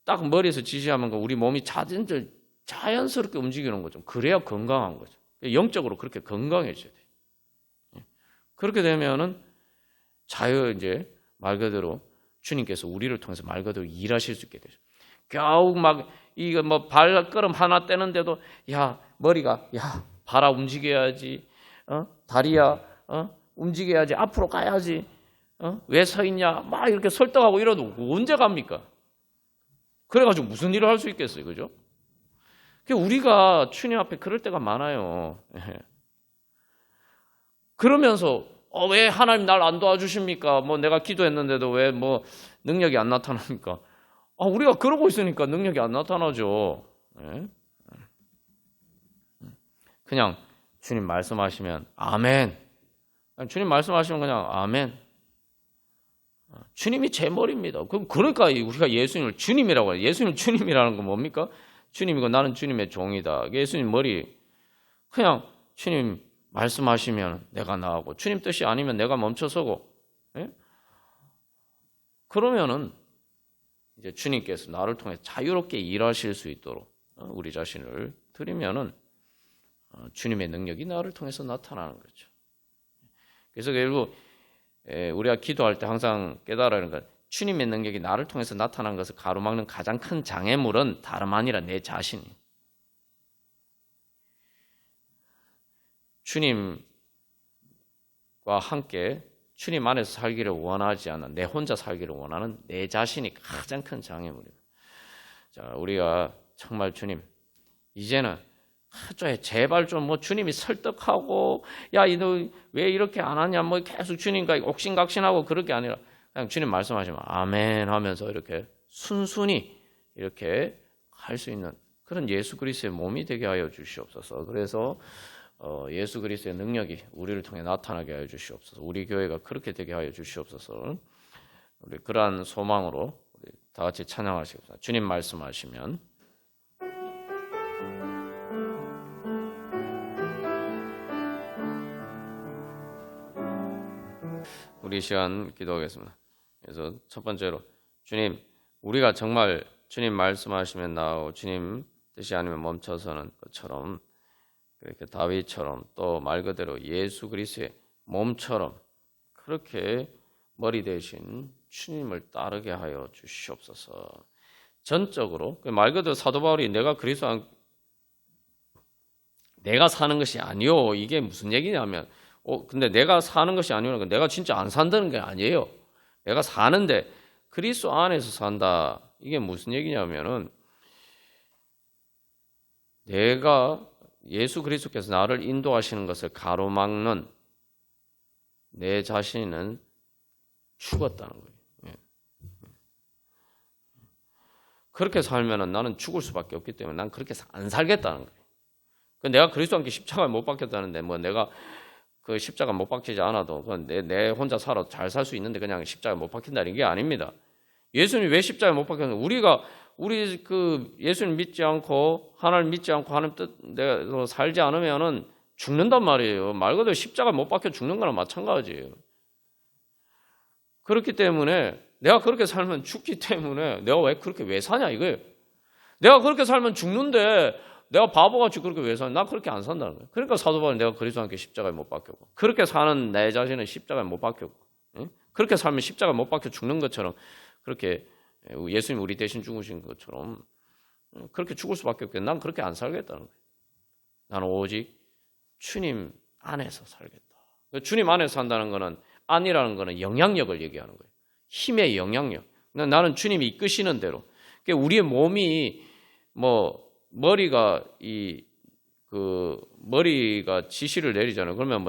딱 머리에서 지시하면 우리 몸이 자연스럽게 움직이는 거죠. 그래야 건강한 거죠. 영적으로 그렇게 건강해져야 돼요. 그렇게 되면은 이제 말 그대로 주님께서 우리를 통해서 말 그대로 일하실 수 있게 되죠. 겨우 막 이거 뭐 발걸음 하나 떼는데도 야 머리가 야 발아 움직여야지, 다리야 움직여야지, 앞으로 가야지, 왜 서 있냐 막 이렇게 설득하고 이러도 언제 갑니까? 그래가지고 무슨 일을 할 수 있겠어요, 그죠? 우리가 주님 앞에 그럴 때가 많아요. 그러면서 왜 하나님 날 안 도와주십니까? 뭐 내가 기도했는데도 왜 뭐 능력이 안 나타납니까? 우리가 그러고 있으니까 능력이 안 나타나죠. 그냥 주님 말씀하시면 아멘. 주님 말씀하시면 그냥 아멘. 주님이 제 머리입니다. 그러니까 우리가 예수님을 주님이라고 해요. 예수님 주님이라는 건 뭡니까? 주님이고 나는 주님의 종이다. 예수님 머리. 그냥 주님 말씀하시면 내가 나가고 주님 뜻이 아니면 내가 멈춰서고. 그러면은 이제 주님께서 나를 통해 자유롭게 일하실 수 있도록 우리 자신을 드리면은 주님의 능력이 나를 통해서 나타나는 거죠. 그래서 결국 우리가 기도할 때 항상 깨달아야 하는 건 주님의 능력이 나를 통해서 나타난 것을 가로막는 가장 큰 장애물은 다름 아니라 내 자신이에요. 주님과 함께 주님 안에서 살기를 원하지 않는 내 혼자 살기를 원하는 내 자신이 가장 큰 장애물이에요. 자, 우리가 정말 주님 이제는 제발 좀 뭐 주님이 설득하고 야 너 왜 이렇게 안 하냐 뭐 계속 주님과 옥신각신하고 그럴 게 아니라 그냥 주님 말씀하시면 아멘 하면서 이렇게 순순히 이렇게 할 수 있는 그런 예수 그리스도의 몸이 되게 하여 주시옵소서. 그래서 예수 그리스도의 능력이 우리를 통해 나타나게 하여 주시옵소서. 우리 교회가 그렇게 되게 하여 주시옵소서. 우리 그러한 소망으로 우리 다 같이 찬양하시겠습니다. 주님 말씀하시면 우리 시간 기도하겠습니다. 그래서 첫 번째로 주님 우리가 정말 주님 말씀하시면 나오고 주님 뜻이 아니면 멈춰서는 것처럼 그렇게 다윗처럼 또 말 그대로 예수 그리스도의 몸처럼 그렇게 머리 대신 주님을 따르게 하여 주시옵소서. 전적으로 말 그대로 사도 바울이 내가 사는 것이 아니요 이게 무슨 얘기냐면 근데 내가 사는 것이 아니오니까 내가 진짜 안 산다는 게 아니에요. 내가 사는데 그리스도 안에서 산다. 이게 무슨 얘기냐면은 내가 예수 그리스도께서 나를 인도하시는 것을 가로막는 내 자신은 죽었다는 거예요. 그렇게 살면은 나는 죽을 수밖에 없기 때문에 난 그렇게 안 살겠다는 거예요. 내가 그리스도와 함께 십자가에 못 박혔다는데 뭐 내가 그 십자가 못 박히지 않아도 내 혼자 살아도 잘 살 수 있는데 그냥 십자가 못 박힌다는 게 아닙니다. 예수님이 왜 십자가에 못 박혔는가? 우리 그 예수님 믿지 않고 하나님 믿지 않고 하나님 뜻대로 살지 않으면은 죽는단 말이에요. 말 그대로 십자가 못 박혀 죽는 거랑 마찬가지예요. 그렇기 때문에 내가 그렇게 살면 죽기 때문에 내가 왜 사냐 이거예요. 내가 그렇게 살면 죽는데 내가 바보같이 그렇게 왜 사냐? 나 그렇게 안 산다는 거예요. 그러니까 사도 바울은 내가 그리스도와 함께 십자가에 못 박혔고 그렇게 사는 내 자신은 십자가에 못 박혔고 그렇게 살면 십자가에 못 박혀 죽는 것처럼 그렇게 예수님 우리 대신 죽으신 것처럼 그렇게 죽을 수밖에 없겠는데 난 그렇게 안 살겠다는 거예요. 나는 오직 주님 안에서 살겠다. 주님 안에서 산다는 거는 안이라는 거는 영향력을 얘기하는 거예요. 힘의 영향력. 나는 주님이 이끄시는 대로. 우리의 몸이 뭐 머리가 머리가 지시를 내리잖아요. 그러면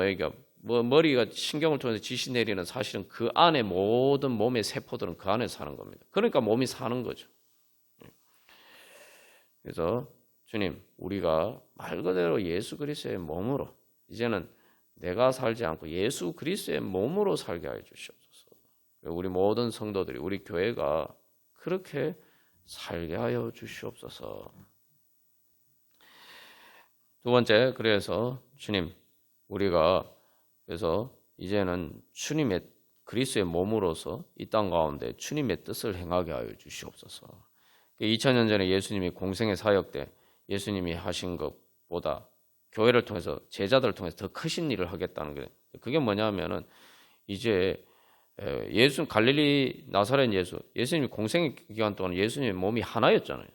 머리가 신경을 통해서 지시 내리는 사실은 그 안에 모든 몸의 세포들은 그 안에 사는 겁니다. 그러니까 몸이 사는 거죠. 그래서 주님, 우리가 말 그대로 예수 그리스도의 몸으로 이제는 내가 살지 않고 예수 그리스도의 몸으로 살게 하여 주시옵소서. 우리 모든 성도들이 우리 교회가 그렇게 살게 하여 주시옵소서. 두 번째, 그래서 주님, 우리가 그래서 이제는 주님의 그리스도의 몸으로서 이 땅 가운데 주님의 뜻을 행하게 하여 주시옵소서. 2000년 전에 예수님이 공생의 사역 때 예수님이 하신 것보다 교회를 통해서 제자들을 통해서 더 크신 일을 하겠다는 게 그게 뭐냐면은 이제 예수 갈릴리 나사렛 예수님이 공생의 기간 동안 예수님의 몸이 하나였잖아요.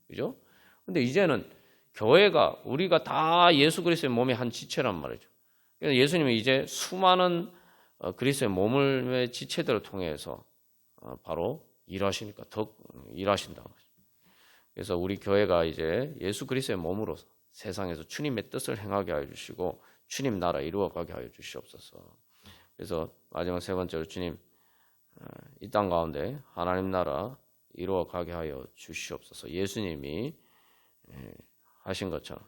그죠? 근데 이제는 교회가 우리가 다 예수 그리스도의 몸의 한 지체란 말이죠. 그래서 예수님이 이제 수많은 그리스도의 몸의 지체들을 통해서 바로 일하시니까 더 일하신다는 거죠. 그래서 우리 교회가 이제 예수 그리스도의 몸으로서 세상에서 주님의 뜻을 행하게 하여 주시고 주님 나라 이루어가게 하여 주시옵소서. 그래서 마지막 세 번째로 주님 이 땅 가운데 하나님 나라 이루어가게 하여 주시옵소서. 예수님이 하신 것처럼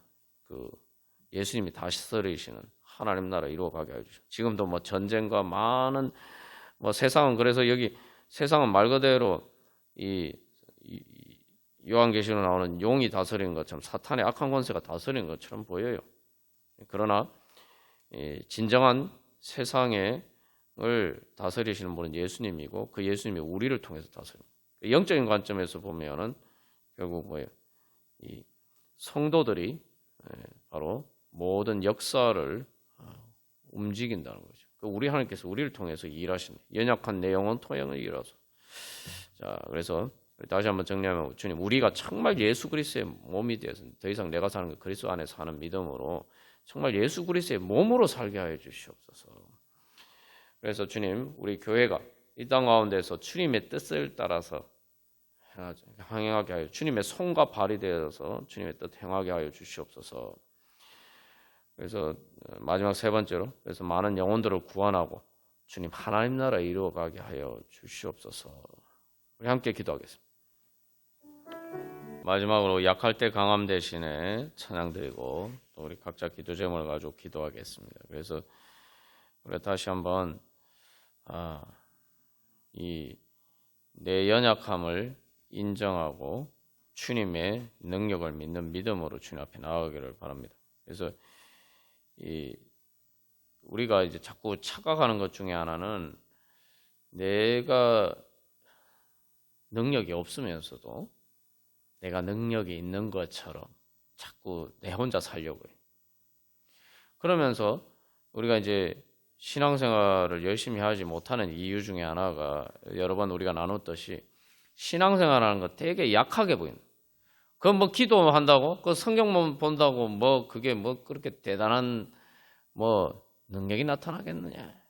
예수님이 다스리시는 하나님 나라 이루어가게 하여 주시옵소서. 지금도 뭐 전쟁과 많은 세상은 그래서 여기 세상은 말 그대로 이 요한계시로 나오는 용이 다스리는 것처럼 사탄의 악한 권세가 다스리는 것처럼 보여요. 그러나 진정한 세상을 다스리시는 분은 예수님이고 그 예수님이 우리를 통해서 다스립니다. 영적인 관점에서 보면은 결국 뭐예요? 이 성도들이 바로 모든 역사를 움직인다는 거죠. 우리 하나님께서 우리를 통해서 일하십니다. 연약한 내 영혼 토양을 일하소. 자, 그래서 다시 한번 정리하면 주님, 우리가 정말 예수 그리스도의 몸이 되어서 더 이상 내가 사는 것 그리스도 안에 사는 믿음으로 정말 예수 그리스도의 몸으로 살게 하여 주시옵소서. 그래서 주님, 우리 교회가 이 땅 가운데서 주님의 뜻을 따라서 행하게 하여 주님의 손과 발이 되어서 주님의 뜻 행하게 하여 주시옵소서. 그래서 마지막 세 번째로 그래서 많은 영혼들을 구원하고 주님 하나님 나라 이루어가게 하여 주시옵소서. 우리 함께 기도하겠습니다. 마지막으로 약할 때 강함 대신에 찬양드리고 또 우리 각자 기도 제목을 가지고 기도하겠습니다. 그래서 우리 다시 한번 이 내 연약함을 인정하고 주님의 능력을 믿는 믿음으로 주님 앞에 나아가기를 바랍니다. 그래서 우리가 이제 자꾸 착각하는 것 중에 하나는 내가 능력이 없으면서도 내가 능력이 있는 것처럼 자꾸 내 혼자 살려고 해요. 그러면서 우리가 이제 신앙생활을 열심히 하지 못하는 이유 중에 하나가 여러 번 우리가 나눴듯이 신앙생활하는 거 되게 약하게 보인다. 그건 뭐 기도한다고, 그 성경만 본다고 그게 그렇게 대단한 능력이 나타나겠느냐.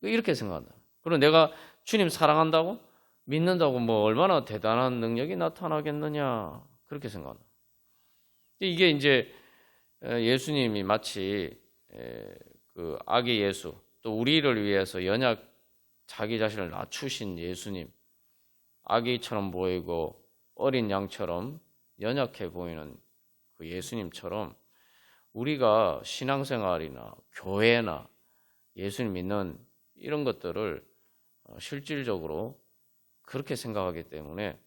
이렇게 생각한다. 그리고 내가 주님 사랑한다고, 믿는다고 얼마나 대단한 능력이 나타나겠느냐. 그렇게 생각한다. 이게 이제 예수님이 마치 그 아기 예수, 또 우리를 위해서 자기 자신을 낮추신 예수님, 아기처럼 보이고 어린 양처럼 연약해 보이는 그 예수님처럼 우리가 신앙생활이나 교회나 예수님 믿는 이런 것들을 실질적으로 그렇게 생각하기 때문에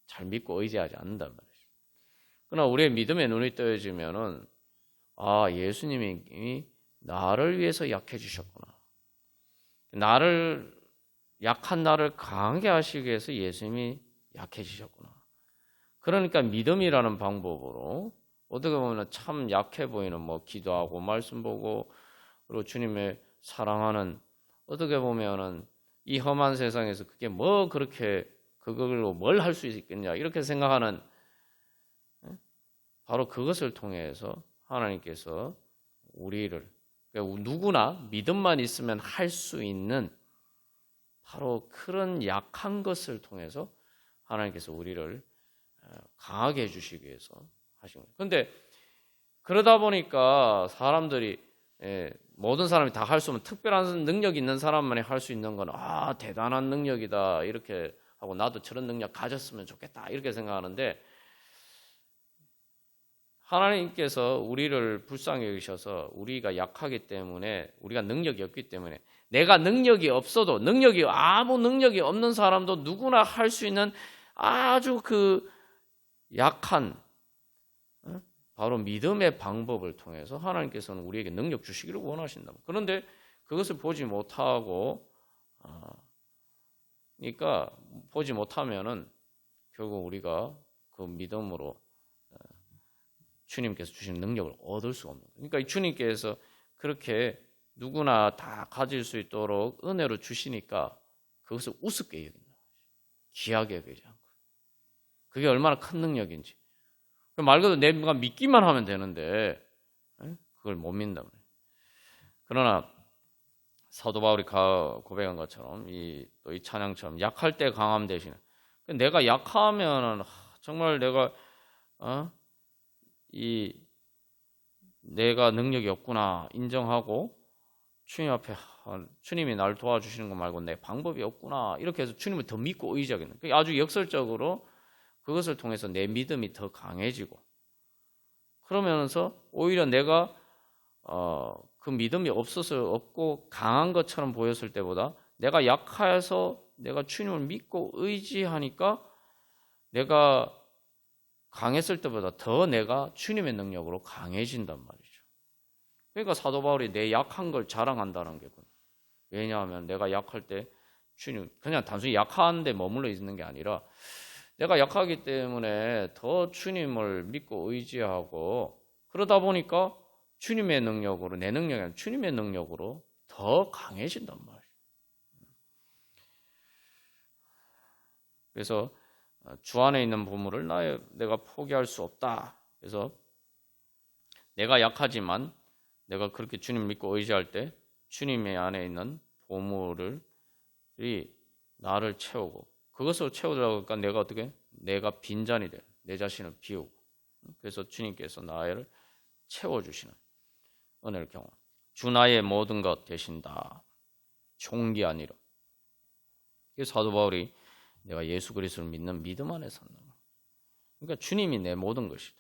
잘 믿고 의지하지 않는단 말이죠. 그러나 우리의 믿음의 눈이 떠여지면은 예수님이 나를 위해서 약해 주셨구나. 약한 나를 강하게 하시기 위해서 예수님이 약해지셨구나. 그러니까 믿음이라는 방법으로 어떻게 보면 참 약해 보이는 기도하고 말씀 보고 그리고 주님의 사랑하는 어떻게 보면은 이 험한 세상에서 그게 그렇게 그걸로 뭘 할 수 있겠냐 이렇게 생각하는 바로 그것을 통해서 하나님께서 우리를 누구나 믿음만 있으면 할 수 있는 바로 그런 약한 것을 통해서 하나님께서 우리를 강하게 해주시기 위해서 하신 거예요. 근데 그러다 보니까 사람들이 모든 사람이 다 할 수 없는 특별한 능력이 있는 사람만이 할 수 있는 건 대단한 능력이다 이렇게 하고 나도 저런 능력 가졌으면 좋겠다 이렇게 생각하는데 하나님께서 우리를 불쌍히 여기셔서 우리가 약하기 때문에 우리가 능력이 없기 때문에 내가 능력이 없어도 아무 능력이 없는 사람도 누구나 할 수 있는 아주 그 약한 바로 믿음의 방법을 통해서 하나님께서는 우리에게 능력 주시기를 원하신다. 그런데 그것을 보지 못하고 그러니까 보지 못하면은 결국 우리가 그 믿음으로 주님께서 주신 능력을 얻을 수가 없는 거예요. 그러니까 이 주님께서 그렇게 누구나 다 가질 수 있도록 은혜로 주시니까 그것을 우습게 여긴다. 귀하게 여기지 않고. 그게 얼마나 큰 능력인지. 말 그대로 내가 믿기만 하면 되는데 그걸 못 믿는다. 그러나 사도 바울이 고백한 것처럼 또 이 찬양처럼 약할 때 강함 대신에 내가 약하면 정말 내가 내가 능력이 없구나 인정하고 주님 앞에 주님이 날 도와주시는 거 말고 내 방법이 없구나 이렇게 해서 주님을 더 믿고 의지하겠는 거예요. 아주 역설적으로 그것을 통해서 내 믿음이 더 강해지고 그러면서 오히려 내가 그 믿음이 없고 강한 것처럼 보였을 때보다 내가 약해서 내가 주님을 믿고 의지하니까 내가 강했을 때보다 더 내가 주님의 능력으로 강해진단 말이죠. 그러니까 사도 바울이 내 약한 걸 자랑한다는 게군요. 왜냐하면 내가 약할 때 주님 그냥 단순히 약한데 머물러 있는 게 아니라 내가 약하기 때문에 더 주님을 믿고 의지하고 그러다 보니까 주님의 능력으로 내 능력이 아니라 주님의 능력으로 더 강해진단 말이에요. 그래서 주 안에 있는 보물을 내가 포기할 수 없다. 그래서 내가 약하지만 내가 그렇게 주님 믿고 의지할 때 주님의 안에 있는 보물이 나를 채우고 그것을 채우려고 하니까 내가 어떻게? 내가 빈잔이 돼. 내 자신을 비우고. 그래서 주님께서 나를 채워주시는 은혜를 경험. 주 나의 모든 것 되신다. 종기 아니라. 사도 바울이 내가 예수 그리스도를 믿는 믿음 안에 산다. 그러니까 주님이 내 모든 것이다.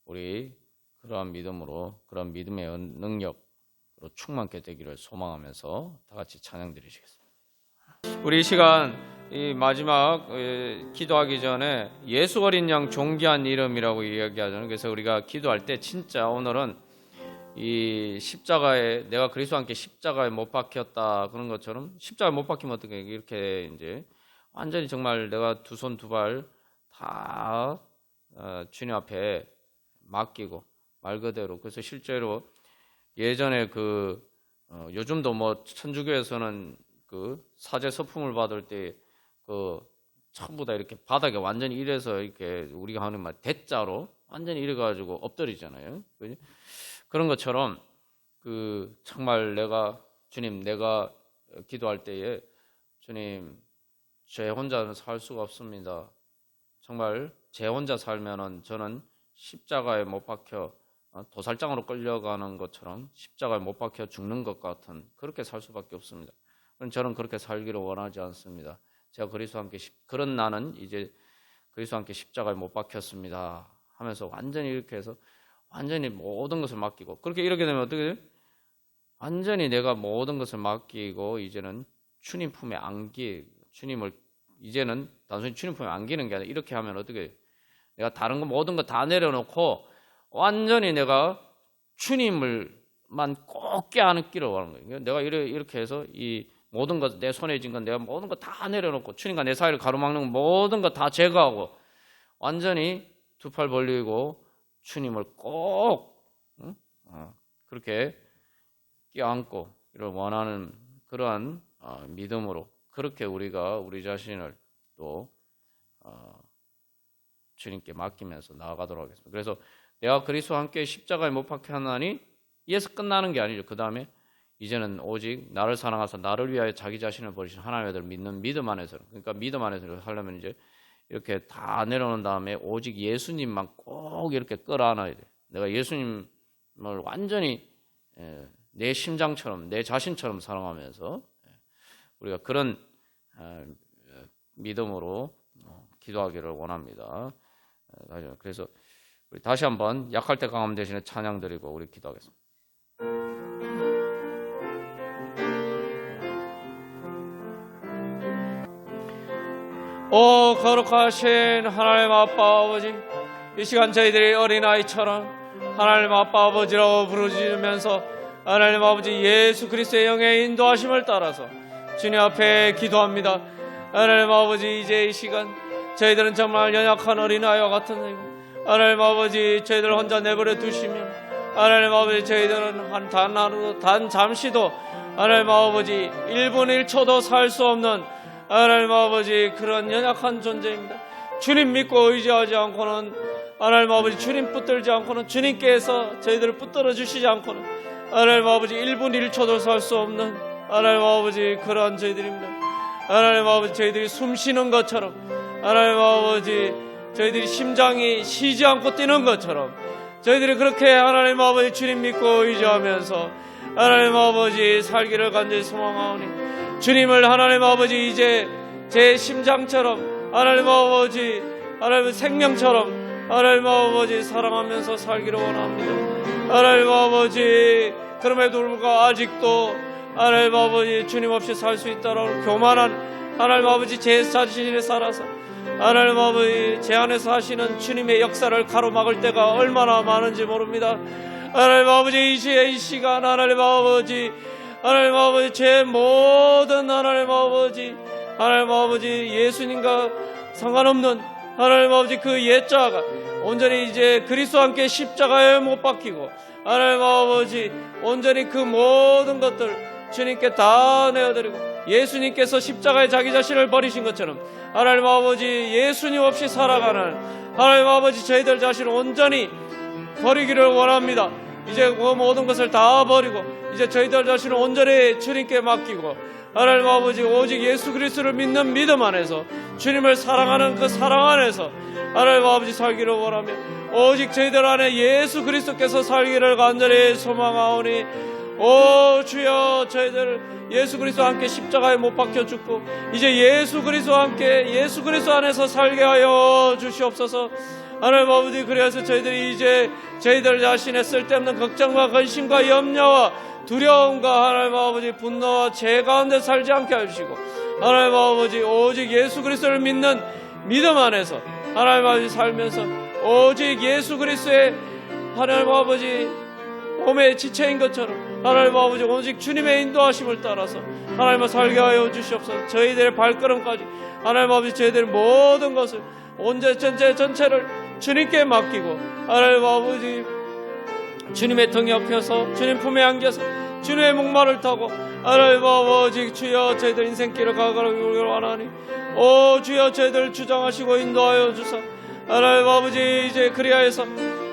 우리 그러한 믿음으로 그런 믿음의 능력으로 충만케 되기를 소망하면서 다 같이 찬양 드리시겠습니다. 우리 이 시간 이 마지막 기도하기 전에 예수 어린 양 존귀한 이름이라고 이야기하잖아요. 그래서 우리가 기도할 때 진짜 오늘은 이 십자가에 내가 그리스도와 함께 십자가에 못 박혔다 그런 것처럼 십자가에 못 박히면 어떻게 이렇게 이제 완전히 정말 내가 두 손 두 발 다 주님 앞에 맡기고 말 그대로 그래서 실제로 예전에 요즘도 뭐 천주교에서는 그 사제 서품을 받을 때 전부 다 이렇게 바닥에 완전히 이래서 이렇게 우리가 하는 말 대자로 완전히 이래가지고 엎드리잖아요. 그죠? 그런 것처럼 정말 주님 내가 기도할 때에 주님 제 혼자는 살 수가 없습니다. 정말 제 혼자 살면은 저는 십자가에 못 박혀 도살장으로 끌려가는 것처럼 십자가에 못 박혀 죽는 것 같은 그렇게 살 수밖에 없습니다. 저는 그렇게 살기를 원하지 않습니다. 제가 그리스도와 함께 그런 나는 이제 그리스도와 함께 십자가에 못 박혔습니다 하면서 완전히 이렇게 해서 완전히 모든 것을 맡기고 그렇게 이렇게 되면 어떻게 돼요? 완전히 내가 모든 것을 맡기고 이제는 주님 품에 주님을 이제는 단순히 주님 품에 안기는 게 아니라 이렇게 하면 어떻게 돼요? 내가 다른 거 모든 거 다 내려놓고 완전히 내가 주님을만 꼭 껴안기를 원하는 거예요. 내가 이렇게 해서 이 모든 것 내 손에 쥔 건 내가 모든 거 다 내려놓고 주님과 내 사이를 가로막는 모든 거 다 제거하고 완전히 두 팔 벌리고 주님을 꼭 그렇게 껴안고 이를 원하는 그러한 믿음으로 그렇게 우리가 우리 자신을 또 주님께 맡기면서 나아가도록 하겠습니다. 그래서 내가 그리스도와 함께 십자가에 못 박혔나니 이에서 끝나는 게 아니죠. 그 다음에 이제는 오직 나를 사랑하사 나를 위하여 자기 자신을 버리신 하나님의 아들을 믿는 믿음 안에서 그러니까 믿음 안에서 하려면 이제 이렇게 다 내려놓은 다음에 오직 예수님만 꼭 이렇게 끌어안아야 돼. 내가 예수님을 완전히 내 심장처럼, 내 자신처럼 사랑하면서 우리가 그런 믿음으로 기도하기를 원합니다. 그래서 우리 다시 한번 약할 때 강함 대신에 찬양 드리고 우리 기도하겠습니다. 오 거룩하신 하나님 아빠 아버지, 이 시간 저희들이 어린아이처럼 하나님 아빠 아버지라고 부르짖으면서 하나님 아버지 예수 그리스도의 영의 인도하심을 따라서 주님 앞에 기도합니다. 하나님 아버지, 이제 이 시간 저희들은 정말 연약한 어린아이와 같은 하나님 아버지, 저희들 혼자 내버려 두시면 하나님 아버지, 저희들은 단 하루도 단 잠시도 하나님 아버지 1분 1초도 살 수 없는 하나님 아버지 그런 연약한 존재입니다. 주님 믿고 의지하지 않고는 하나님 아버지 주님 붙들지 않고는, 주님께서 저희들을 붙들어 주시지 않고는 하나님 아버지 1분 1초도 살 수 없는 하나님 아버지 그러한 저희들입니다. 하나님 아버지, 저희들이 숨 쉬는 것처럼, 하나님 아버지 저희들이 심장이 쉬지 않고 뛰는 것처럼 저희들이 그렇게 하나님 아버지 주님 믿고 의지하면서 하나님 아버지 살기를 간절히 소망하오니, 주님을 하나님 아버지 이제 제 심장처럼 하나님 아버지 하나님 생명처럼 하나님 아버지 사랑하면서 살기를 원합니다. 하나님 아버지, 그럼에도 불구하고 아직도 하나님 아버지 주님 없이 살 수 있다라고 교만한 하나님 아버지 제 자신에 살아서 하나님 아버지 제 안에서 하시는 주님의 역사를 가로막을 때가 얼마나 많은지 모릅니다. 하나님 아버지, 이 시간 하나님 아버지 제 모든 하나님 아버지 예수님과 상관없는 하나님 아버지 그 옛자가 온전히 이제 그리스도와 함께 십자가에 못 박히고 하나님 아버지 온전히 그 모든 것들 주님께 다 내어드리고, 예수님께서 십자가에 자기 자신을 버리신 것처럼 하나님 아버지 예수님 없이 살아가는 하나님 아버지 저희들 자신을 온전히 버리기를 원합니다. 이제 그 모든 것을 다 버리고 이제 저희들 자신을 온전히 주님께 맡기고 하나님 아버지 오직 예수 그리스도를 믿는 믿음 안에서, 주님을 사랑하는 그 사랑 안에서 하나님 아버지 살기를 원하며 오직 저희들 안에 예수 그리스도께서 살기를 간절히 소망하오니, 오 주여, 저희들 예수 그리스도와 함께 십자가에 못 박혀 죽고 이제 예수 그리스도와 함께 예수 그리스도 안에서 살게 하여 주시옵소서. 하나님 아버지, 그래서 저희들이 이제 저희들 자신의 쓸데없는 걱정과 근심과 염려와 두려움과 하나님 아버지 분노와 죄 가운데 살지 않게 해주시고, 하나님 아버지 오직 예수 그리스도를 믿는 믿음 안에서 하나님 아버지 살면서 오직 예수 그리스도의 하나님 아버지 몸의 지체인 것처럼 하나님 아버지 오직 주님의 인도하심을 따라서 하나님을 살게 하여 주시옵소서. 저희들의 발걸음까지 하나님 아버지 저희들의 모든 것을 전체를 주님께 맡기고 하나님 아버지 주님의 등 옆에서 주님 품에 안겨서 주님의 목마를 타고 하나님 아버지 주여 저희들 인생길을 가기를 원하니, 오 주여 저희들 주장하시고 인도하여 주사 하나님 아버지 이제 그리하여서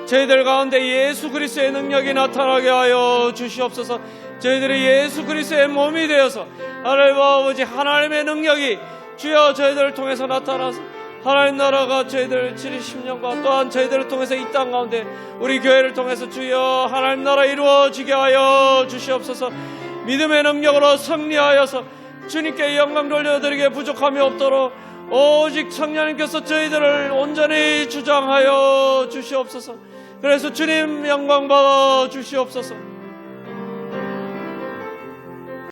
저희들 가운데 예수 그리스도의 능력이 나타나게 하여 주시옵소서. 저희들이 예수 그리스도의 몸이 되어서 하나님 아버지 하나님의 능력이 주여 저희들을 통해서 나타나서 하나님 나라가 저희들 70년과 또한 저희들을 통해서 이 땅 가운데 우리 교회를 통해서 주여 하나님 나라 이루어지게 하여 주시옵소서. 믿음의 능력으로 승리하여서 주님께 영광 돌려드리게 부족함이 없도록 오직 성령님께서 저희들을 온전히 주장하여 주시옵소서. 그래서 주님 영광 받아 주시옵소서.